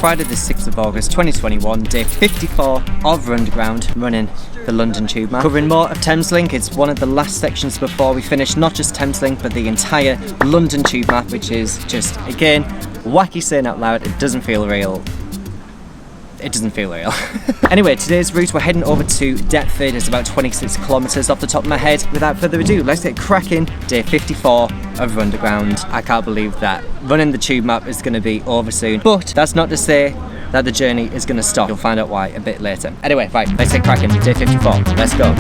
Friday the 6th of August 2021, day 54 of Runderground, running the London Tube map. Covering more of THAMESLINK. It's one of the last sections before we finish not just THAMESLINK but the entire London Tube map, which is just, again, wacky saying out loud, it doesn't feel real. It doesn't feel real. Anyway, today's route, we're heading over to Deptford. It's about 26 kilometres off the top of my head. Without further ado, let's get cracking. Day 54 of Runderground. I can't believe that running the tube map is going to be over soon, but that's not to say that the journey is going to stop. You'll find out why a bit later. Anyway, right, let's get cracking. Day 54. Let's go.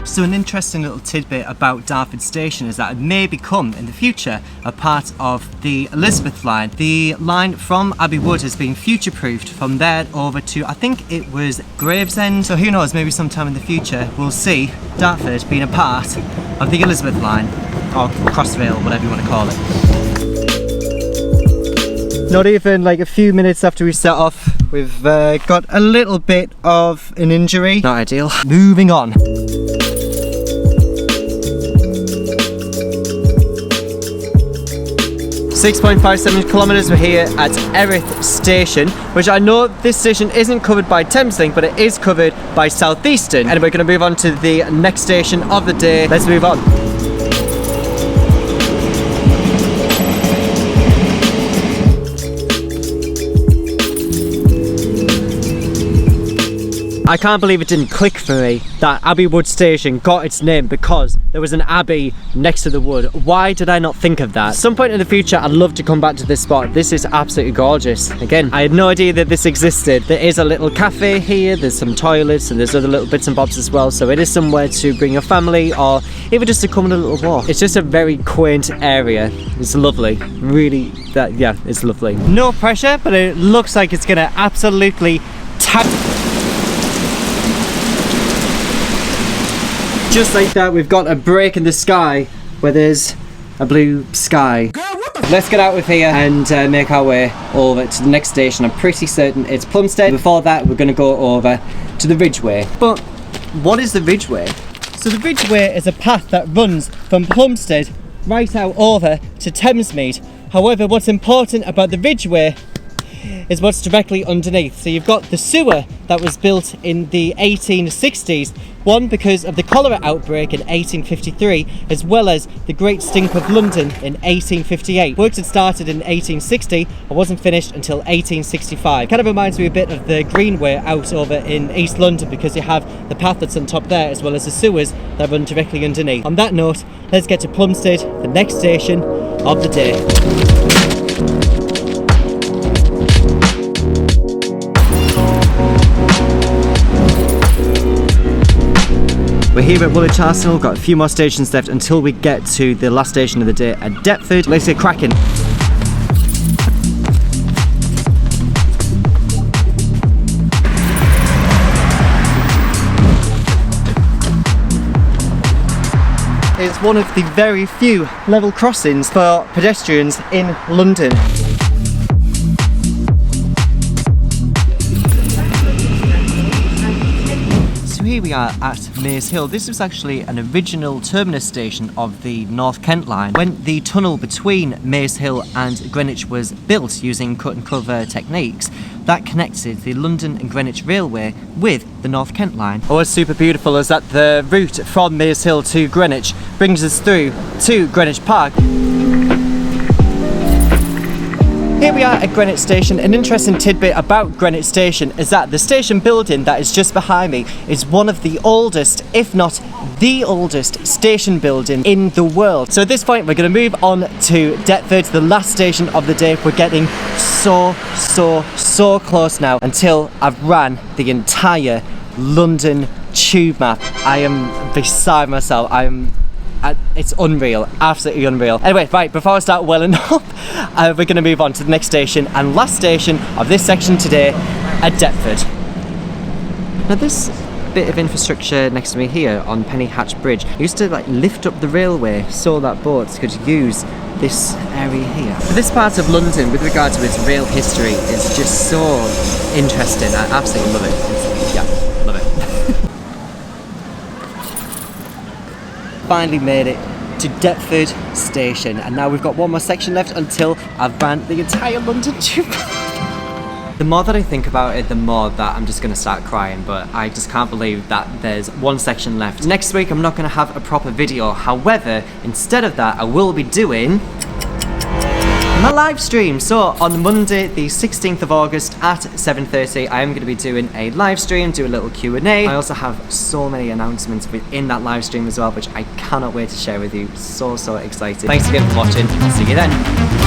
So an interesting little tidbit about Dartford Station is that it may become in the future a part of the Elizabeth line. The line from Abbey Wood has been future-proofed from there over to, I think it was Gravesend. So who knows, maybe sometime in the future we'll see Dartford being a part of the Elizabeth line, or Crossrail, whatever you want to call it. Not even like a few minutes after we set off, we've got a little bit of an injury. Not ideal. Moving on. 6.57 kilometres, we're here at ERITH station, which I know this station isn't covered by THAMESLINK, but it is covered by Southeastern. And we're going to move on to the next station of the day. Let's move on. I can't believe it didn't click for me that Abbey Wood station got its name because there was an abbey next to the wood. Why did I not think of that? At some point in the future, I'd love to come back to this spot. This is absolutely gorgeous. Again, I had no idea that this existed. There is a little cafe here, there's some toilets, and there's other little bits and bobs as well. So it is somewhere to bring your family or even just to come on a little walk. It's just a very quaint area. It's lovely. Really, yeah, it's lovely. No pressure, but it looks like it's gonna absolutely tap. Just like that, we've got a break in the sky where there's a blue sky. Let's get out of here and make our way over to the next station. I'm pretty certain it's Plumstead. Before that, we're going to go over to the Ridgeway. But what is the Ridgeway? So the Ridgeway is a path that runs from Plumstead right out over to Thamesmead. However, what's important about the Ridgeway is what's directly underneath. So you've got the sewer that was built in the 1860s, one because of the cholera outbreak in 1853, as well as the Great Stink of London in 1858. Works had started in 1860 and wasn't finished until 1865. Kind of reminds me a bit of the Greenwich out over in East London, because you have the path that's on top there as well as the sewers that run directly underneath. On that note, let's get to Plumstead, the next station of the day. We're here at Woolwich Arsenal, got a few more stations left until we get to the last station of the day at Deptford. Let's get cracking. It's one of the very few level crossings for pedestrians in London. Here we are at Maze Hill. This was actually an original terminus station of the North Kent line. When the tunnel between Maze Hill and Greenwich was built using cut and cover techniques, that connected the London and Greenwich Railway with the North Kent line. Oh, what's super beautiful is that the route from Maze Hill to Greenwich brings us through to Greenwich Park. Here we are at Greenwich Station. An interesting tidbit about Greenwich Station is that the station building that is just behind me is one of the oldest, if not the oldest, station building in the world. So at this point, we're going to move on to Deptford, the last station of the day. We're getting so close now until I've ran the entire London tube map. I am beside myself. It's unreal, absolutely unreal. Anyway, right, before I start welling up, we're going to move on to the next station and last station of this section today at Deptford. Now this bit of infrastructure next to me here on Penny Hatch Bridge used to like lift up the railway so that boats could use this area here. This part of London with regard to its rail history is just so interesting. I absolutely love it. Love it. Finally made it to Deptford Station, and now we've got one more section left until I've ran the entire London tube. The more that I think about it, the more that I'm just gonna start crying, but I just can't believe that there's one section left. Next week I'm not gonna have a proper video, however, instead of that I will be doing my live stream. So on Monday the 16th of August at 7:30 I am going to be doing a live stream, do a little Q&A. I also have so many announcements within that live stream as well, which I cannot wait to share with you. So excited. Thanks again for watching. I'll see you then.